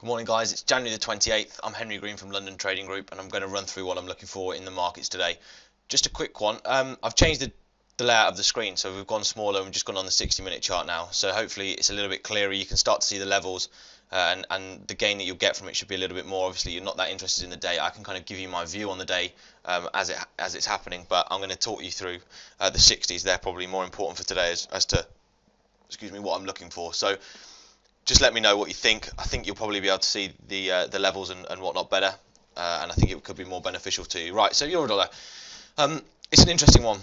Morning guys, it's January the 28th. I'm Henry Green from London Trading Group and I'm going to run through what I'm looking for in the markets today. Just a quick one. I've changed the layout of the screen, so we've gone smaller and we've just gone on the 60-minute chart now. So hopefully it's a little bit clearer. You can start to see the levels and the gain that you'll get from it should be a little bit more. Obviously you're not that interested in the day. I can kind of give you my view on the day as it's happening, but I'm going to talk you through the 60s. They're probably more important for today as to what I'm looking for. So just let me know what you think. I think you'll probably be able to see the levels and whatnot better, and I think it could be more beneficial to you. Right, so Eurodollar, it's an interesting one.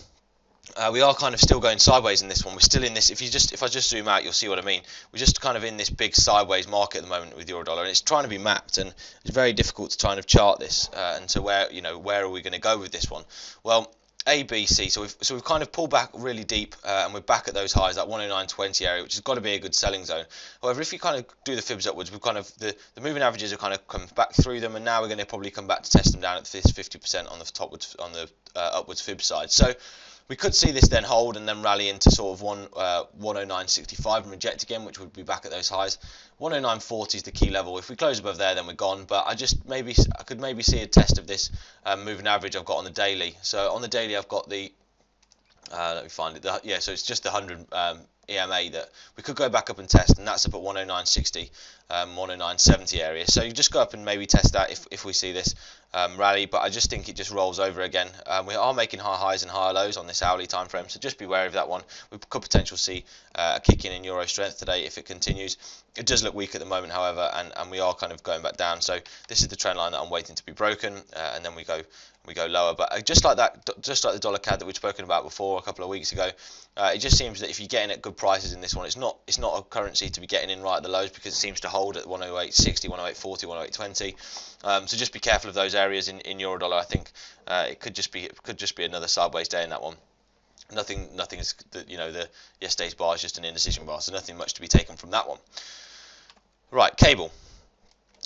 We are kind of still going sideways in this one. We're still in this. If I just zoom out, you'll see what I mean. We're just kind of in this big sideways market at the moment with Eurodollar, and it's trying to be mapped, and it's very difficult to kind of chart this. And so where are we going to go with this one? Well, A, B, C. So we've kind of pulled back really deep, and we're back at those highs, that 109.20 area, which has got to be a good selling zone. However, if you kind of do the fibs upwards, we've kind of the moving averages have kind of come back through them, and now we're going to probably come back to test them down at this 50% on the upwards fib side. So we could see this then hold and then rally into sort of 109.65 and reject again, which would be back at those highs. 109.40 is the key level. If we close above there, then we're gone. But I could maybe see a test of this moving average I've got on the daily. So on the daily, I've got the let me find it. So it's just the 100 EMA that we could go back up and test, and that's up at 109.60, 109.70 area. So you just go up and maybe test that if we see this rally, but I just think it just rolls over again. We are making high highs and higher lows on this hourly time frame, so just be wary of that one. We could potentially see a kick in Euro strength today if it continues. It does look weak at the moment, however, and we are kind of going back down. So this is the trend line that I'm waiting to be broken, and then we go lower. But just like the dollar CAD that we've spoken about before a couple of weeks ago, it just seems that if you're getting at good prices in this one, it's not a currency to be getting in right at the lows, because it seems to hold at 108.60, 108.40, 108.20. So just be careful of those areas in Eurodollar. I think it could just be another sideways day in that one. Nothing's the yesterday's bar is just an indecision bar, so nothing much to be taken from that one. Right, cable.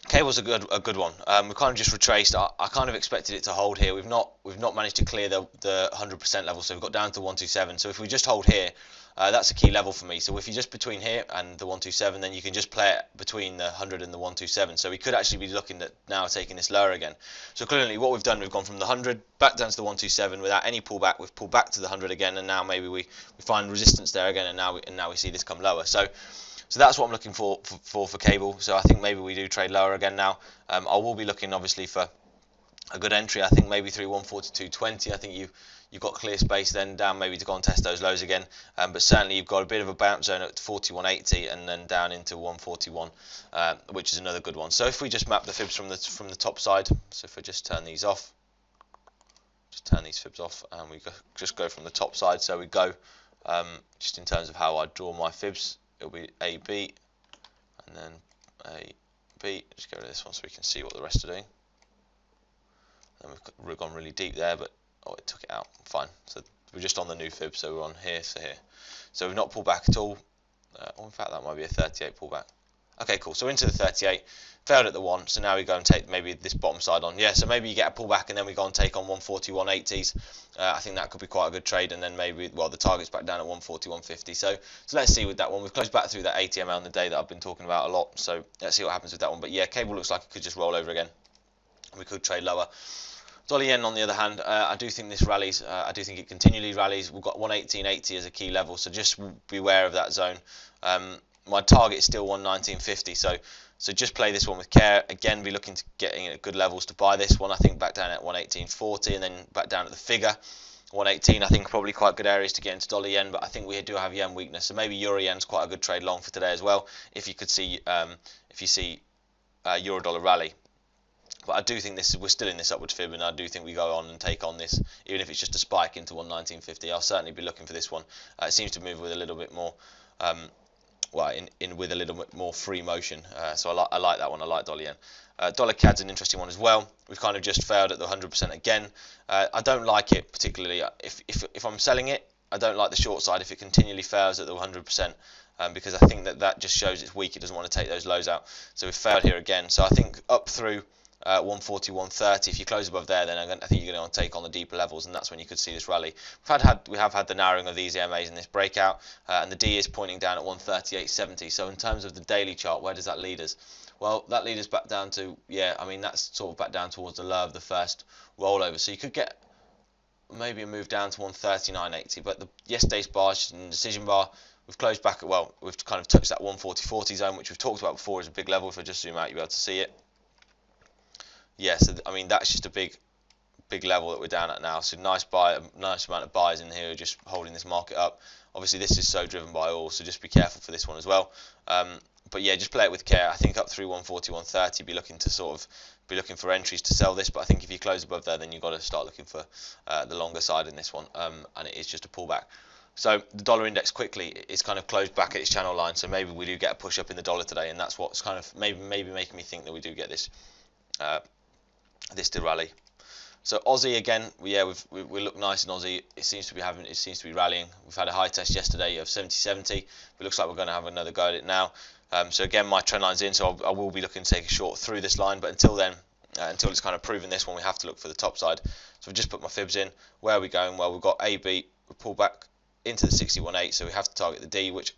Cable's a good one. We've kind of just retraced. I kind of expected it to hold here. We've not managed to clear the 100% level, so we've got down to 127. So if we just hold here, that's a key level for me. So if you're just between here and the 127, then you can just play it between the 100 and the 127. So we could actually be looking at now taking this lower again. So clearly what we've done, we've gone from the 100 back down to the 127 without any pullback. We've pulled back to the 100 again, and now maybe we find resistance there again, and now we see this come lower. So that's what I'm looking for cable. So I think maybe we do trade lower again now. I will be looking obviously for a good entry. I think maybe through 142.20. I think you've got clear space then down maybe to go and test those lows again. But certainly you've got a bit of a bounce zone at 41.80 and then down into 141, which is another good one. So if we just map the fibs from the top side, so if we just turn these off, turn these fibs off, and we just go from the top side. So we go just in terms of how I draw my fibs. It'll be AB and then AB. Just go to this one so we can see what the rest are doing. And we've gone really deep there, but it took it out. Fine. So we're just on the new fib, so we're on here to here. So we've not pulled back at all. In fact, that might be a 38 pullback. Okay, cool. So into the 38, failed at the 1, so now we go and take maybe this bottom side on. Yeah, so maybe you get a pullback and then we go and take on 141.80s. I think that could be quite a good trade, and then maybe, well, the target's back down at 141.50. So let's see with that one. We've closed back through that 80 ML on the day that I've been talking about a lot, so let's see what happens with that one. But yeah, cable looks like it could just roll over again. We could trade lower. Dollar yen, on the other hand, I do think this rallies. I do think it continually rallies. We've got 118.80 as a key level, so just beware of that zone. My target is still 119.50, so just play this one with care. Again, be looking to getting at good levels to buy this one. I think back down at 118.40 and then back down at the figure 118. I think probably quite good areas to get into dollar yen, but I think we do have yen weakness, so maybe euro yen's quite a good trade long for today as well. If you could see, if you see euro dollar rally. But I do think we're still in this upward fib, and I do think we go on and take on this, even if it's just a spike into 119.50. I'll certainly be looking for this one. It seems to move with a little bit more, with a little bit more free motion. So I like that one. I like dollar yen. Dollar CAD's an interesting one as well. We've kind of just failed at the 100% again. I don't like it particularly. If I'm selling it, I don't like the short side if it continually fails at the 100%. Because I think that just shows it's weak. It doesn't want to take those lows out. So we've failed here again. So I think up through 140, 130. If you close above there, then I think you're going to want to take on the deeper levels, and that's when you could see this rally. We have had the narrowing of these EMAs in this breakout, and the D is pointing down at 138.70. So in terms of the daily chart, where does that lead us? Well, that leads us back down to, yeah, I mean, that's sort of back down towards the low of the first rollover. So you could get maybe a move down to 139.80, but yesterday's bar, decision bar, we've closed back at, well, we've kind of touched that 140.40 zone, which we've talked about before, is a big level. If I just zoom out, you'll be able to see it. Yeah, so I mean, that's just a big level that we're down at now. So nice amount of buys in here, just holding this market up. Obviously, this is so driven by oil, so just be careful for this one as well. But yeah, just play it with care. I think up through 140, 130, be looking for entries to sell this. But I think if you close above there, then you've got to start looking for the longer side in this one. And it is just a pullback. So the dollar index quickly, it's kind of closed back at its channel line. So maybe we do get a push up in the dollar today, and that's what's kind of maybe making me think that we do get this to rally. So Aussie again, we look nice in Aussie. It seems to be rallying. We've had a high test yesterday of 70.70. It looks like we're going to have another go at it now. So again, my trend line's in, so I will be looking to take a short through this line. But until then, until it's kind of proven this one, we have to look for the top side. So I've just put my fibs in. Where are we going? Well, we've got AB. We pull back into the 61.8, so we have to target the D, which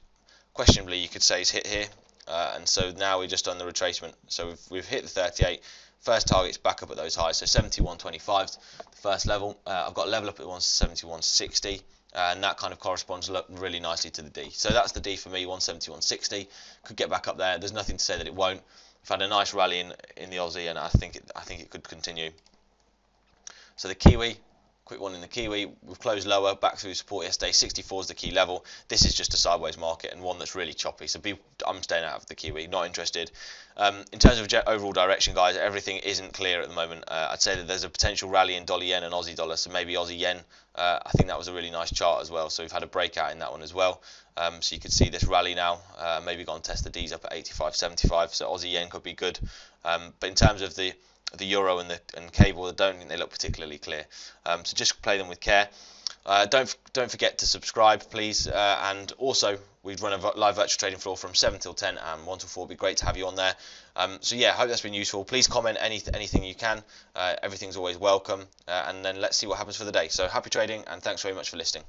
questionably you could say is hit here. And so now we're just on the retracement. So we've hit the 38. First target's back up at those highs, so 71.25, the first level. I've got level up at 171.60, and that kind of corresponds really nicely to the D. So that's the D for me, 171.60. Could get back up there. There's nothing to say that it won't. We've had a nice rally in the Aussie, and I think it could continue. So the Kiwi. Quick one in the Kiwi, we've closed lower, back through support yesterday. 64 is the key level. This is just a sideways market and one that's really choppy, so I'm staying out of the Kiwi, not interested. In terms of overall direction, guys, everything isn't clear at the moment. I'd say that there's a potential rally in dollar yen and Aussie dollar, so maybe Aussie yen. I think that was a really nice chart as well, so we've had a breakout in that one as well. So you could see this rally now, maybe go and test the Ds up at 85.75, so Aussie yen could be good. But in terms of the euro and cable, I don't think they look particularly clear. So just play them with care. Don't forget to subscribe, please. And also, we run a live virtual trading floor from 7 till 10 and 1 till 4. It'd be great to have you on there. So yeah, hope that's been useful. Please comment anything you can. Everything's always welcome. And then let's see what happens for the day. So happy trading, and thanks very much for listening.